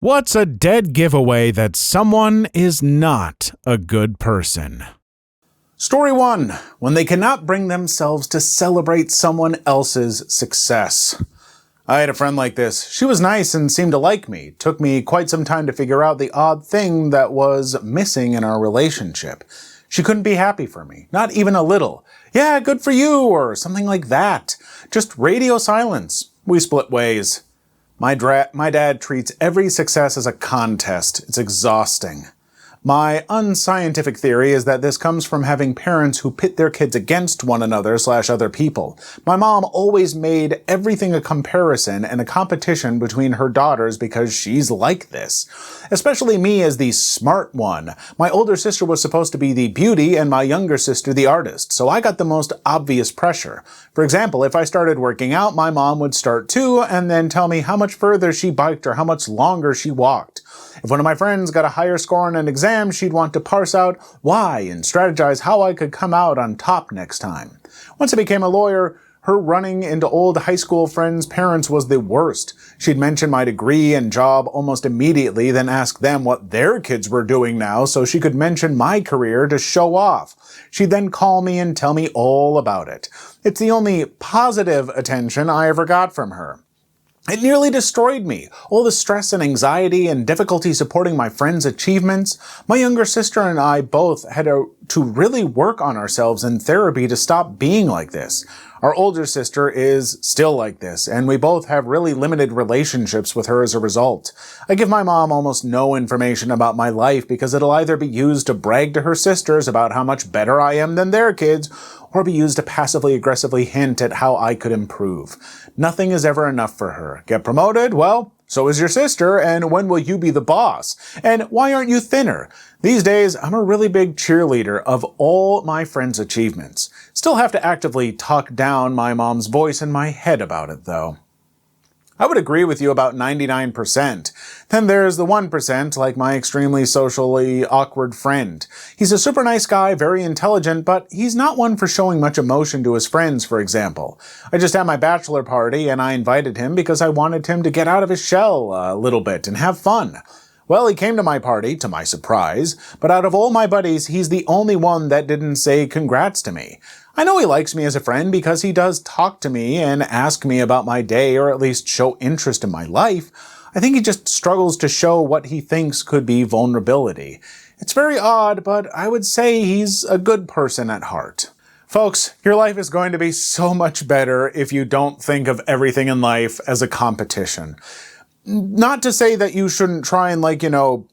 What's a dead giveaway that someone is not a good person? Story 1. When they cannot bring themselves to celebrate someone else's success. I had a friend like this. She was nice and seemed to like me. It took me quite some time to figure out the odd thing that was missing in our relationship. She couldn't be happy for me. Not even a little. Yeah, good for you, or something like that. Just radio silence. We split ways. My dad treats every success as a contest. It's exhausting. My unscientific theory is that this comes from having parents who pit their kids against one another / other people. My mom always made everything a comparison and a competition between her daughters because she's like this. Especially me as the smart one. My older sister was supposed to be the beauty and my younger sister the artist, so I got the most obvious pressure. For example, if I started working out, my mom would start too and then tell me how much further she biked or how much longer she walked. If one of my friends got a higher score on an exam, she'd want to parse out why and strategize how I could come out on top next time. Once I became a lawyer, her running into old high school friends' parents was the worst. She'd mention my degree and job almost immediately, then ask them what their kids were doing now so she could mention my career to show off. She'd then call me and tell me all about it. It's the only positive attention I ever got from her. It nearly destroyed me. All the stress and anxiety and difficulty supporting my friends' achievements. My younger sister and I both had to really work on ourselves in therapy to stop being like this. Our older sister is still like this, and we both have really limited relationships with her as a result. I give my mom almost no information about my life because it'll either be used to brag to her sisters about how much better I am than their kids, or be used to passively aggressively hint at how I could improve. Nothing is ever enough for her. Get promoted? Well, so is your sister, and when will you be the boss? And why aren't you thinner? These days, I'm a really big cheerleader of all my friends' achievements. Still have to actively talk down my mom's voice in my head about it, though. I would agree with you about 99%. Then there's the 1%, like my extremely socially awkward friend. He's a super nice guy, very intelligent, but he's not one for showing much emotion to his friends, for example. I just had my bachelor party, and I invited him because I wanted him to get out of his shell a little bit and have fun. Well, he came to my party, to my surprise, but out of all my buddies, he's the only one that didn't say congrats to me. I know he likes me as a friend because he does talk to me and ask me about my day or at least show interest in my life. I think he just struggles to show what he thinks could be vulnerability. It's very odd, but I would say he's a good person at heart. Folks, your life is going to be so much better if you don't think of everything in life as a competition. Not to say that you shouldn't try and,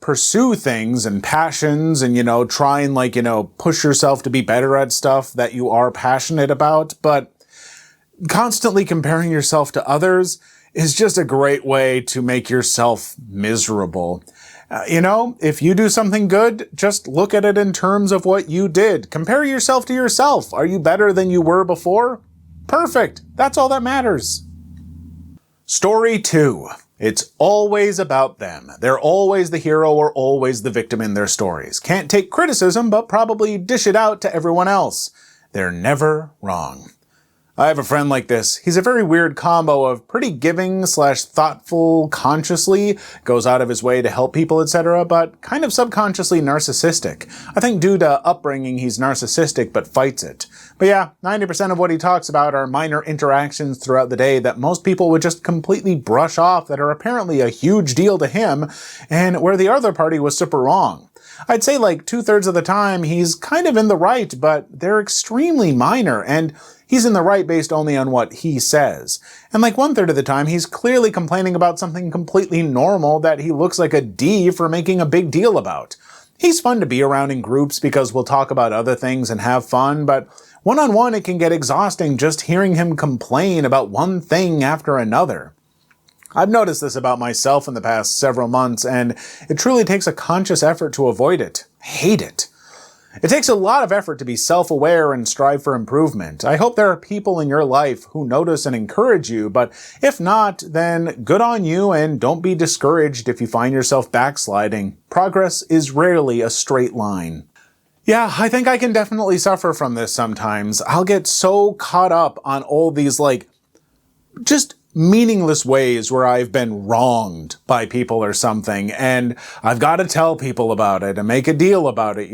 pursue things and passions and, try and, push yourself to be better at stuff that you are passionate about, but constantly comparing yourself to others is just a great way to make yourself miserable. If you do something good, just look at it in terms of what you did. Compare yourself to yourself. Are you better than you were before? Perfect. That's all that matters. Story 2. It's always about them. They're always the hero or always the victim in their stories. Can't take criticism, but probably dish it out to everyone else. They're never wrong. I have a friend like this. He's a very weird combo of pretty giving / thoughtful consciously, goes out of his way to help people, etc., but kind of subconsciously narcissistic. I think due to upbringing he's narcissistic but fights it. But yeah, 90% of what he talks about are minor interactions throughout the day that most people would just completely brush off that are apparently a huge deal to him, and where the other party was super wrong. I'd say 2/3 of the time he's kind of in the right, but they're extremely minor, and he's in the right based only on what he says. And 1/3 of the time he's clearly complaining about something completely normal that he looks like a D for making a big deal about. He's fun to be around in groups because we'll talk about other things and have fun, but one-on-one it can get exhausting just hearing him complain about one thing after another. I've noticed this about myself in the past several months, and it truly takes a conscious effort to avoid it. I hate it. It takes a lot of effort to be self-aware and strive for improvement. I hope there are people in your life who notice and encourage you, but if not, then good on you and don't be discouraged if you find yourself backsliding. Progress is rarely a straight line. Yeah, I think I can definitely suffer from this sometimes. I'll get so caught up on all these, just meaningless ways where I've been wronged by people or something, and I've got to tell people about it and make a deal about it,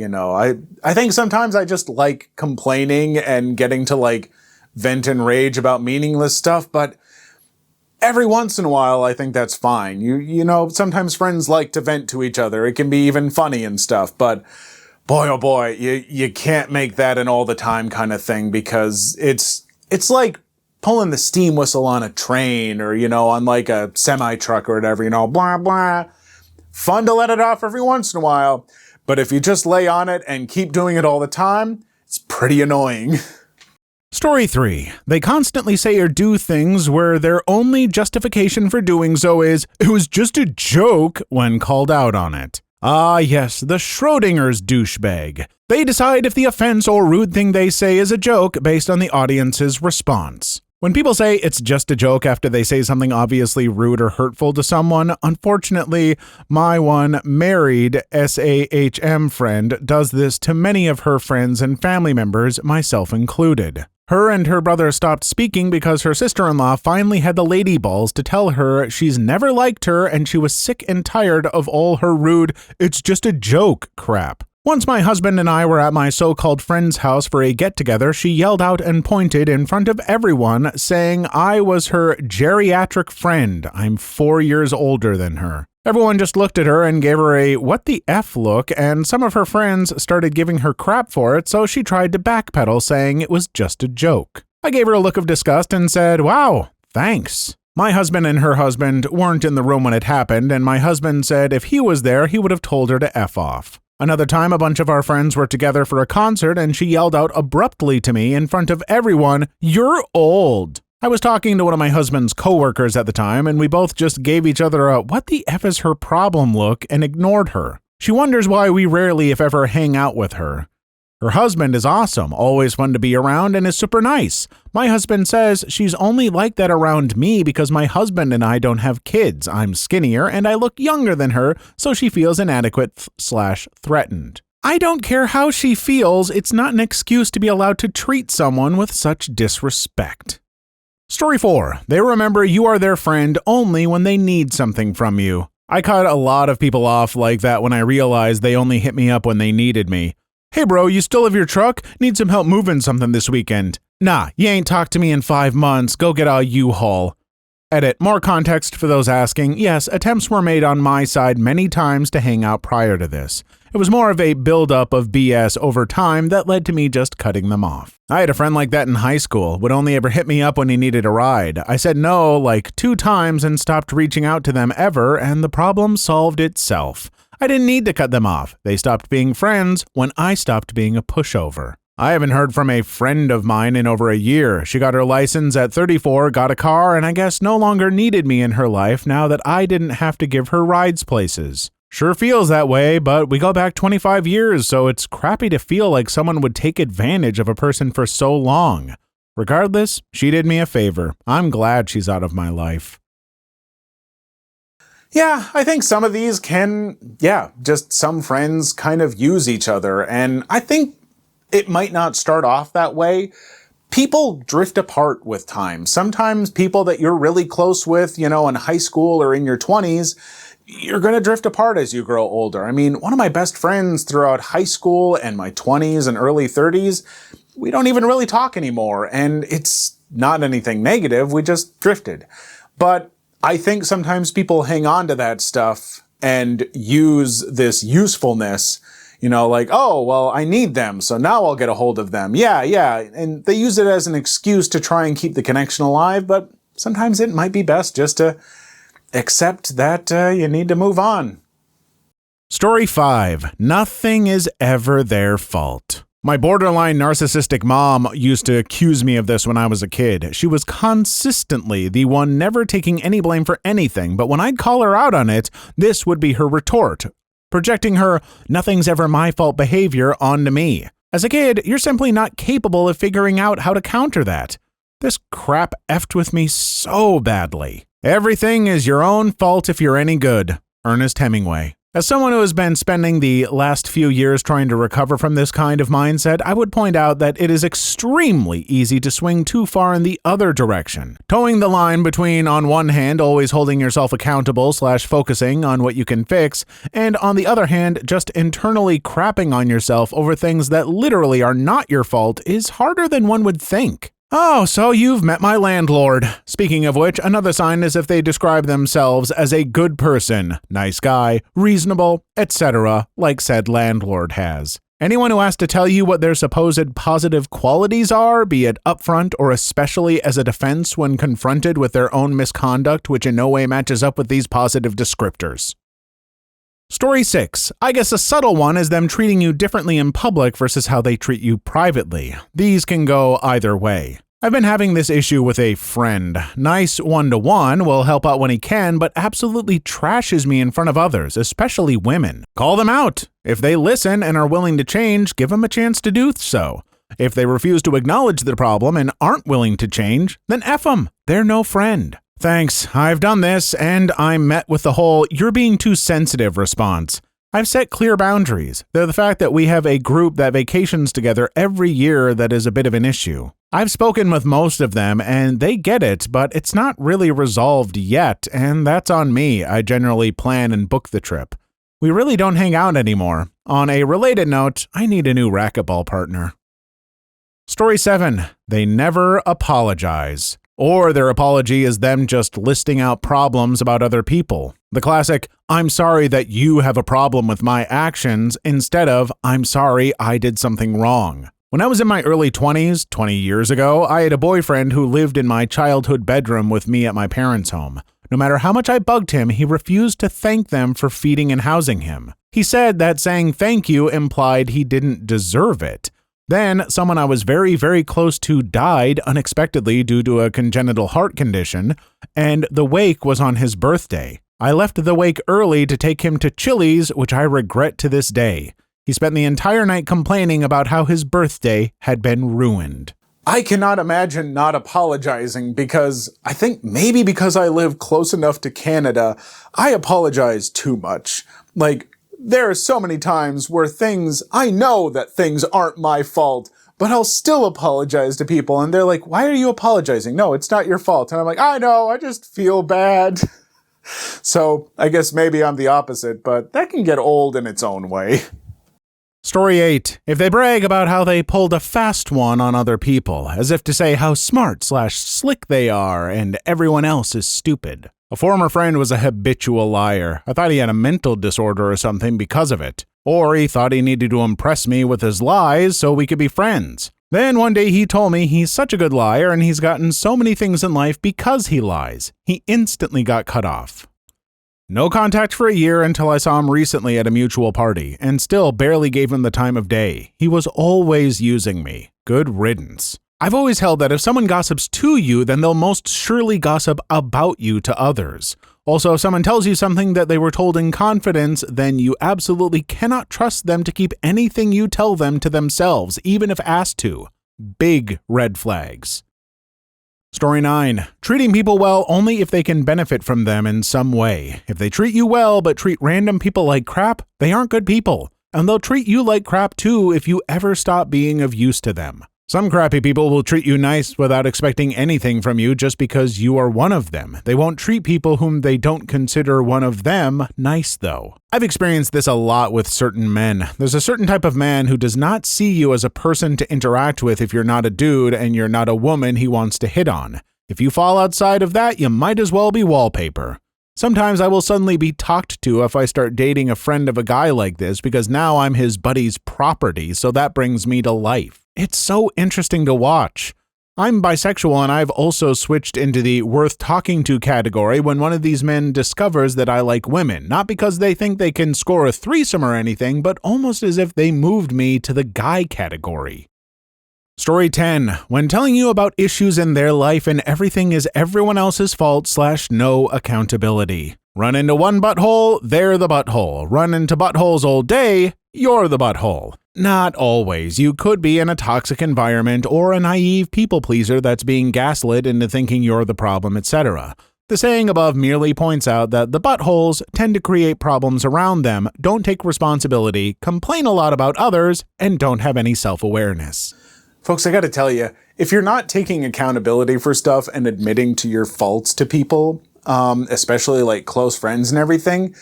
I think sometimes I just like complaining and getting to like vent and rage about meaningless stuff, but every once in a while, I think that's fine. Sometimes friends like to vent to each other. It can be even funny and stuff, but boy, oh boy, you can't make that an all the time kind of thing, because it's like pulling the steam whistle on a train or, on like a semi truck or whatever, blah, blah. Fun to let it off every once in a while. But if you just lay on it and keep doing it all the time, it's pretty annoying. Story 3. They constantly say or do things where their only justification for doing so is, "It was just a joke," when called out on it. Ah, yes, the Schrodinger's douchebag. They decide if the offense or rude thing they say is a joke based on the audience's response. When people say it's just a joke after they say something obviously rude or hurtful to someone, unfortunately, my one married SAHM friend does this to many of her friends and family members, myself included. Her and her brother stopped speaking because her sister-in-law finally had the lady balls to tell her she's never liked her and she was sick and tired of all her rude, "it's just a joke" crap. Once my husband and I were at my so-called friend's house for a get-together, she yelled out and pointed in front of everyone, saying I was her geriatric friend. I'm 4 years older than her. Everyone just looked at her and gave her a "what the F" look, and some of her friends started giving her crap for it, so she tried to backpedal, saying it was just a joke. I gave her a look of disgust and said, "Wow, thanks." My husband and her husband weren't in the room when it happened, and my husband said if he was there, he would have told her to F off. Another time, a bunch of our friends were together for a concert, and she yelled out abruptly to me in front of everyone, "You're old." I was talking to one of my husband's coworkers at the time, and we both just gave each other a "what the F is her problem" look and ignored her. She wonders why we rarely, if ever, hang out with her. Her husband is awesome, always fun to be around, and is super nice. My husband says she's only like that around me because my husband and I don't have kids. I'm skinnier, and I look younger than her, so she feels inadequate/threatened. I don't care how she feels, it's not an excuse to be allowed to treat someone with such disrespect. Story 4. They remember you are their friend only when they need something from you. I cut a lot of people off like that when I realized they only hit me up when they needed me. "Hey bro, you still have your truck? Need some help moving something this weekend." "Nah, you ain't talked to me in 5 months. Go get a U-Haul." Edit. More context for those asking. Yes, attempts were made on my side many times to hang out prior to this. It was more of a build-up of BS over time that led to me just cutting them off. I had a friend like that in high school, would only ever hit me up when he needed a ride. I said no like 2 times and stopped reaching out to them ever, and the problem solved itself. I didn't need to cut them off. They stopped being friends when I stopped being a pushover. I haven't heard from a friend of mine in over a year. She got her license at 34, got a car, and I guess no longer needed me in her life now that I didn't have to give her rides places. Sure feels that way, but we go back 25 years, so it's crappy to feel like someone would take advantage of a person for so long. Regardless, she did me a favor. I'm glad she's out of my life. Yeah, I think some of these just some friends kind of use each other, and I think it might not start off that way. People drift apart with time. Sometimes people that you're really close with, in high school or in your 20s, you're going to drift apart as you grow older. I mean, one of my best friends throughout high school and my 20s and early 30s, we don't even really talk anymore, and it's not anything negative, we just drifted. But I think sometimes people hang on to that stuff and use this usefulness, like, oh, well, I need them, so now I'll get a hold of them. Yeah. And they use it as an excuse to try and keep the connection alive, but sometimes it might be best just to accept that you need to move on. Story 5. Nothing is ever their fault. My borderline narcissistic mom used to accuse me of this when I was a kid. She was consistently the one never taking any blame for anything, but when I'd call her out on it, this would be her retort, projecting her "nothing's ever my fault" behavior onto me. As a kid, you're simply not capable of figuring out how to counter that. This crap effed with me so badly. Everything is your own fault if you're any good. Ernest Hemingway. As someone who has been spending the last few years trying to recover from this kind of mindset, I would point out that it is extremely easy to swing too far in the other direction, towing the line between, on one hand, always holding yourself accountable / focusing on what you can fix, and on the other hand, just internally crapping on yourself over things that literally are not your fault is harder than one would think. Oh, so you've met my landlord. Speaking of which, another sign is if they describe themselves as a good person, nice guy, reasonable, etc., like said landlord has. Anyone who has to tell you what their supposed positive qualities are, be it upfront or especially as a defense when confronted with their own misconduct, which in no way matches up with these positive descriptors. Story 6. I guess a subtle one is them treating you differently in public versus how they treat you privately. These can go either way. I've been having this issue with a friend. Nice one-to-one, will help out when he can, but absolutely trashes me in front of others, especially women. Call them out. If they listen and are willing to change, give them a chance to do so. If they refuse to acknowledge the problem and aren't willing to change, then F them. They're no friend. Thanks, I've done this, and I'm met with the whole, you're being too sensitive response. I've set clear boundaries. They're the fact that we have a group that vacations together every year that is a bit of an issue. I've spoken with most of them, and they get it, but it's not really resolved yet, and that's on me. I generally plan and book the trip. We really don't hang out anymore. On a related note, I need a new racquetball partner. Story 7. They never apologize. Or their apology is them just listing out problems about other people. The classic, I'm sorry that you have a problem with my actions, instead of, I'm sorry I did something wrong. When I was in my early 20s, 20 years ago, I had a boyfriend who lived in my childhood bedroom with me at my parents' home. No matter how much I bugged him, he refused to thank them for feeding and housing him. He said that saying thank you implied he didn't deserve it. Then, someone I was very, very close to died unexpectedly due to a congenital heart condition, and the wake was on his birthday. I left the wake early to take him to Chili's, which I regret to this day. He spent the entire night complaining about how his birthday had been ruined. I cannot imagine not apologizing because I think maybe because I live close enough to Canada, I apologize too much. There are so many times where I know that things aren't my fault, but I'll still apologize to people, and they're like, why are you apologizing? No, it's not your fault. And I'm like, I know, I just feel bad. So I guess maybe I'm the opposite, but that can get old in its own way. Story 8. If they brag about how they pulled a fast one on other people, as if to say how smart / slick they are and everyone else is stupid. A former friend was a habitual liar. I thought he had a mental disorder or something because of it. Or he thought he needed to impress me with his lies so we could be friends. Then one day he told me he's such a good liar and he's gotten so many things in life because he lies. He instantly got cut off. No contact for a year until I saw him recently at a mutual party, and still barely gave him the time of day. He was always using me. Good riddance. I've always held that if someone gossips to you, then they'll most surely gossip about you to others. Also, if someone tells you something that they were told in confidence, then you absolutely cannot trust them to keep anything you tell them to themselves, even if asked to. Big red flags. Story 9. Treating people well only if they can benefit from them in some way. If they treat you well but treat random people like crap, they aren't good people. And they'll treat you like crap too if you ever stop being of use to them. Some crappy people will treat you nice without expecting anything from you just because you are one of them. They won't treat people whom they don't consider one of them nice, though. I've experienced this a lot with certain men. There's a certain type of man who does not see you as a person to interact with if you're not a dude and you're not a woman he wants to hit on. If you fall outside of that, you might as well be wallpaper. Sometimes I will suddenly be talked to if I start dating a friend of a guy like this because now I'm his buddy's property, so that brings me to life. It's so interesting to watch. I'm bisexual and I've also switched into the worth talking to category when one of these men discovers that I like women, not because they think they can score a threesome or anything, but almost as if they moved me to the guy category. Story 10. When telling you about issues in their life and everything is everyone else's fault / no accountability. Run into one butthole, they're the butthole. Run into buttholes all day, you're the butthole. Not always. You could be in a toxic environment or a naive people pleaser that's being gaslit into thinking you're the problem, etc. The saying above merely points out that the buttholes tend to create problems around them, don't take responsibility, complain a lot about others, and don't have any self-awareness. Folks, I gotta tell you, if you're not taking accountability for stuff and admitting to your faults to people, especially like close friends and everything,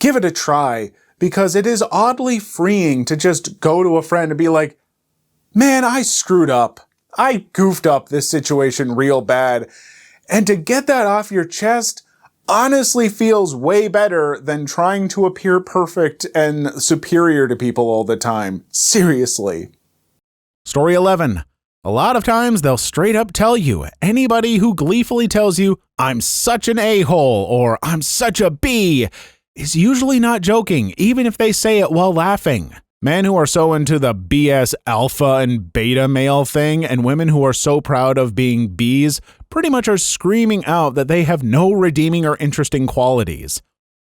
give it a try, because it is oddly freeing to just go to a friend and be like, man, I screwed up. I goofed up this situation real bad. And to get that off your chest honestly feels way better than trying to appear perfect and superior to people all the time. Seriously. Story 11. A lot of times they'll straight up tell you, anybody who gleefully tells you, I'm such an a-hole or I'm such a B, is usually not joking, even if they say it while laughing. Men who are so into the BS alpha and beta male thing, and women who are so proud of being Bs, pretty much are screaming out that they have no redeeming or interesting qualities.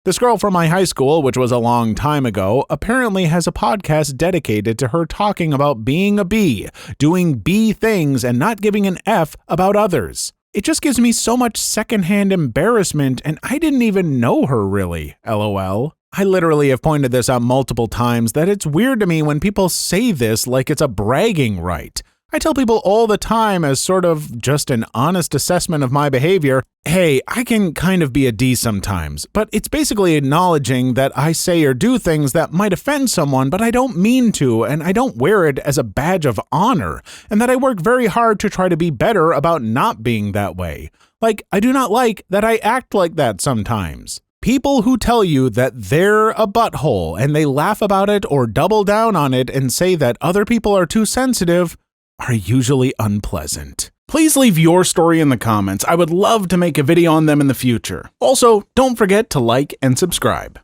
This girl from my high school, which was a long time ago, apparently has a podcast dedicated to her talking about being a B, doing B things, and not giving an F about others. It just gives me so much secondhand embarrassment, and I didn't even know her really, LOL. I literally have pointed this out multiple times that it's weird to me when people say this like it's a bragging right. I tell people all the time as sort of just an honest assessment of my behavior, hey, I can kind of be a D sometimes, but it's basically acknowledging that I say or do things that might offend someone, but I don't mean to, and I don't wear it as a badge of honor, and that I work very hard to try to be better about not being that way. Like, I do not like that I act like that sometimes. People who tell you that they're a butthole and they laugh about it or double down on it and say that other people are too sensitive are usually unpleasant. Please leave your story in the comments. I would love to make a video on them in the future. Also, don't forget to like and subscribe.